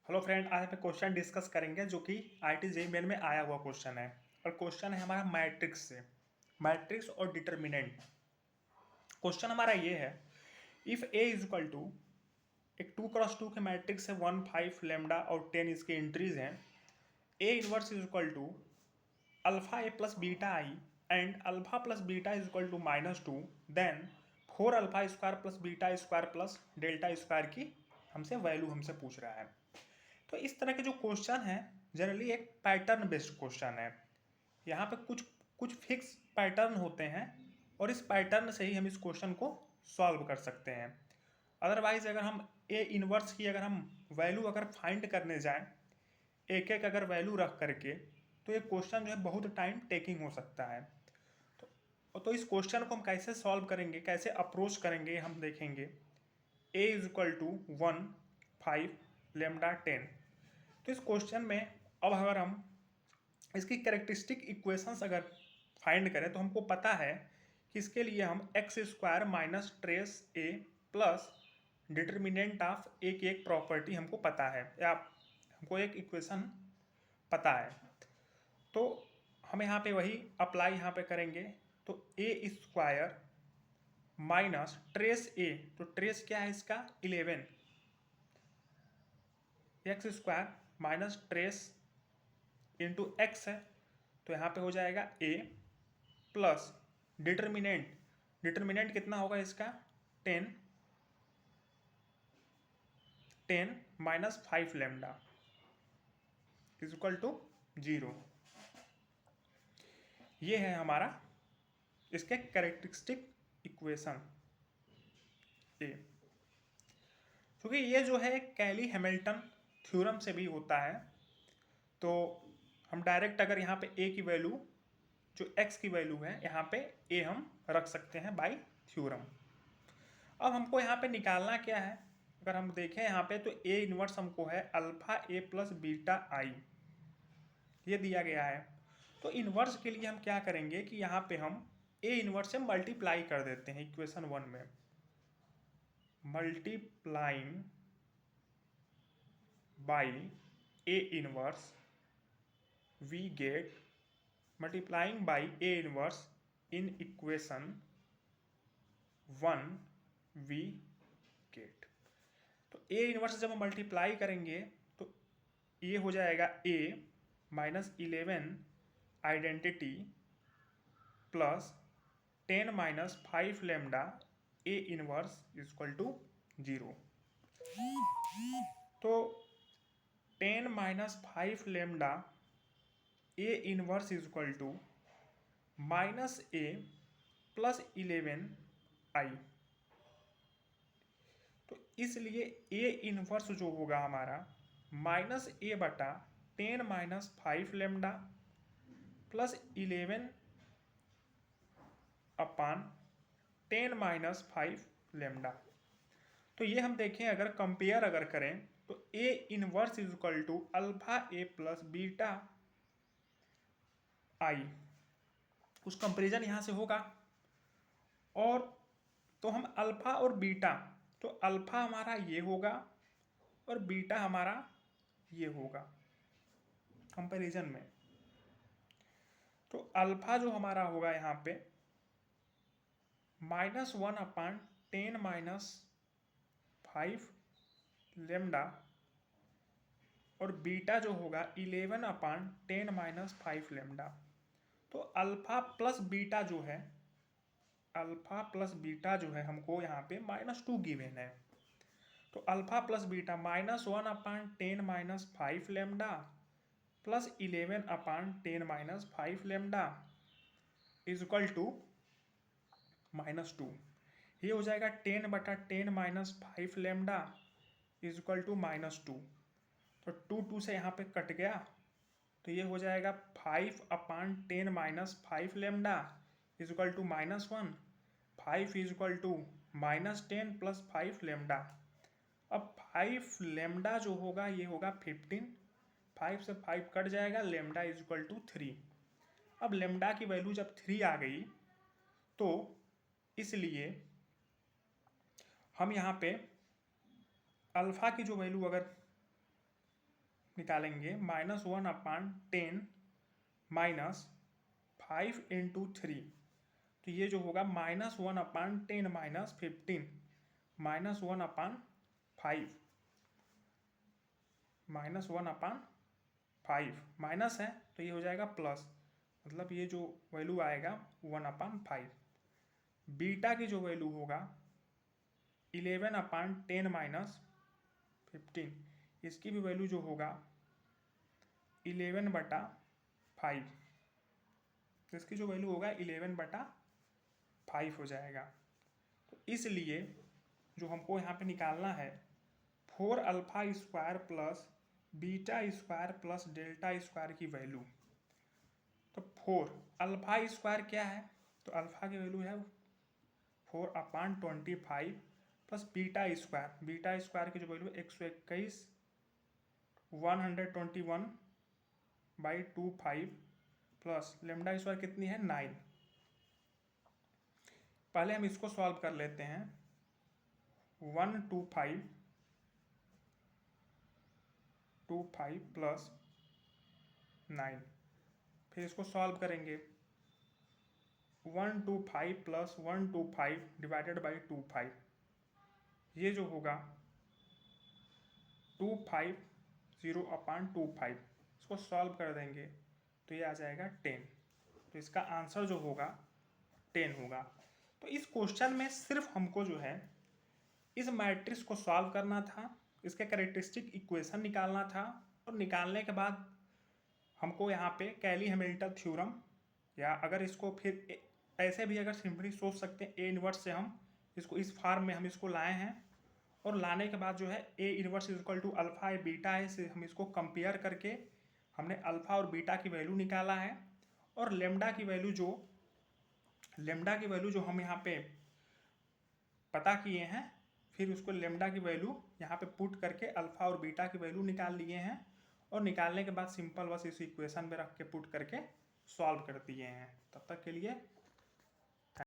Hello friend, आज हम question discuss करेंगे जो कि आईटी जेईई मेन में आया हुआ क्वेश्चन है। और क्वेश्चन है हमारा मैट्रिक्स से, मैट्रिक्स और डिटर्मिनेंट। क्वेश्चन हमारा ये है, if A is equal to एक 2x2 के मैट्रिक्स है, 1 5 लेमडा और 10 इसके एंट्रीज हैं। A inverse is equal to alpha A plus beta I and alpha plus beta is equal to -2, then 4 alpha square plus beta square plus delta square की value हमसे पूछ रहा है। तो इस तरह के जो क्वेश्चन है जनरली एक पैटर्न बेस्ड क्वेश्चन है। यहाँ पे कुछ कुछ फिक्स पैटर्न होते हैं और इस पैटर्न से ही हम इस क्वेश्चन को सॉल्व कर सकते हैं। अदरवाइज अगर हम ए इनवर्स की अगर हम वैल्यू अगर फाइंड करने जाएं एक एक अगर वैल्यू रख करके, तो ये क्वेश्चन जो है बहुत टाइम टेकिंग हो सकता है। तो इस क्वेश्चन को हम कैसे सॉल्व करेंगे, कैसे अप्रोच करेंगे, हम देखेंगे। ए इज इक्वल टू 1 5 लेमडा 10। तो इस क्वेश्चन में अब अगर हम इसकी कैरेक्टरिस्टिक इक्वेशंस अगर फाइंड करें तो हमको पता है कि इसके लिए हम x square minus trace A plus determinant of A की एक प्रॉपर्टी हमको पता है, या हमको एक इक्वेशन पता है। तो हम यहाँ पे वही अप्लाई यहाँ पे करेंगे। तो ए स्क्वायर माइनस ट्रेस ए, तो ट्रेस क्या है इसका 11, x square minus trace into x है, तो यहाँ पे हो जाएगा ए प्लस डिटर्मिनेंट, डिटर्मिनेंट कितना होगा इसका 10 minus 5 lambda is equal to 0। ये है हमारा इसके कैरेक्टरिस्टिक इक्वेशन ए। क्योंकि ये जो है कैली हैमिल्टन थ्योरम से भी होता है, तो हम डायरेक्ट अगर यहाँ पे ए की वैल्यू जो एक्स की वैल्यू है यहाँ पे ए हम रख सकते हैं बाय थ्योरम। अब हमको यहाँ पे निकालना क्या है, अगर हम देखें यहाँ पे तो ए इनवर्स हमको है अल्फा ए प्लस बीटा आई, ये दिया गया है। तो इनवर्स के लिए हम क्या करेंगे कि यहाँ पे हम ए इनवर्स से मल्टीप्लाई कर देते हैं इक्वेशन 1 में। Multiplying by A inverse we get, multiplying by A inverse in equation 1 we get. तो ए इनवर्स जब हम मल्टीप्लाई करेंगे तो ये हो जाएगा A minus 11 identity plus 10 minus 5 lambda A inverse equal to 0। तो 10 minus 5 lambda A inverse equal to minus A plus 11 I. तो इसलिए ए इनवर्स जो होगा हमारा माइनस ए बटा 10 minus 5 lambda plus 11 upon 10 minus 5 lambda. तो ये हम देखें अगर कंपेयर अगर करें तो A inverse is equal to alpha A plus beta I, उस कंपेरिजन यहाँ से होगा। और तो हम अल्फा और बीटा, तो अल्फा हमारा ये होगा और बीटा हमारा ये होगा कंपैरिजन में। तो अल्फा जो हमारा होगा यहाँ पे -1 अपान 10 माइनस 5 लेमडा और बीटा जो होगा 11 अपान 10 माइनस 5 लेमडा। तो अल्फा प्लस बीटा जो है, अल्फा प्लस बीटा जो है हमको यहाँ पे -2 गिवन है। तो alpha plus beta -1 upon 10 minus 5 lambda plus 11 upon 10 minus 5 lambda is equal to -2। ये हो जाएगा 10 बटा 10 minus 5 lambda is equal to -2। तो 2 से यहाँ पे कट गया, तो ये हो जाएगा 5 upon 10 minus 5 lambda is equal to -1। 5 is equal to -10 plus 5 lambda. अब 5 लेमडा जो होगा ये होगा 15, 5 से 5 कट जाएगा, लेमडा इज इक्वल टू 3। अब लेमडा की वैल्यू जब 3 आ गई तो इसलिए हम यहाँ पे अल्फा की जो वैल्यू अगर निकालेंगे -1/10 माइनस 5 इंटू 3, तो ये जो होगा -1/10 माइनस 15 -1/5 -1/5 माइनस है तो ये हो जाएगा प्लस, मतलब ये जो वैल्यू आएगा 1/5। बीटा की जो वैल्यू होगा 11/10 माइनस 15, इसकी भी वैल्यू जो होगा 11/5, इसकी जो वैल्यू होगा 11/5 हो जाएगा। तो इसलिए जो हमको यहाँ पे निकालना है 4α² प्लस β² प्लस δ² की वैल्यू। तो 4α² क्या है, तो अल्फा की वैल्यू है 4/25 प्लस β² की जो वैल्यू 121 121/25 प्लस λ² कितनी है 9। पहले हम इसको सॉल्व कर लेते हैं। 125 प्लस 9, फिर इसको सॉल्व करेंगे 125 प्लस 125 डिवाइडेड बाई 25, ये जो होगा 250/25, इसको सॉल्व कर देंगे तो ये आ जाएगा 10। तो इसका आंसर जो होगा 10 होगा। तो इस क्वेश्चन में सिर्फ हमको जो है इस मैट्रिक्स को सॉल्व करना था, इसके कैरेक्टरिस्टिक इक्वेशन निकालना था, और निकालने के बाद हमको यहाँ पे कैली हैमिल्टन थ्योरम, या अगर इसको फिर ऐसे भी अगर सिंपली सोच सकते हैं ए इनवर्स से हम इसको इस फॉर्म में हम इसको लाए हैं, और लाने के बाद जो है A inverse is equal to alpha है बीटा है से हम इसको कंपेयर करके हमने अल्फा और बीटा की वैल्यू निकाला है, और लेमडा की वैल्यू जो हम यहाँ पे पता किए हैं, फिर उसको लेमडा की वैल्यू यहाँ पे पुट करके अल्फा और बीटा की वैल्यू निकाल लिए हैं, और निकालने के बाद सिंपल बस इस इक्वेशन में रख के पुट करके सॉल्व कर दिए हैं। तब तक के लिए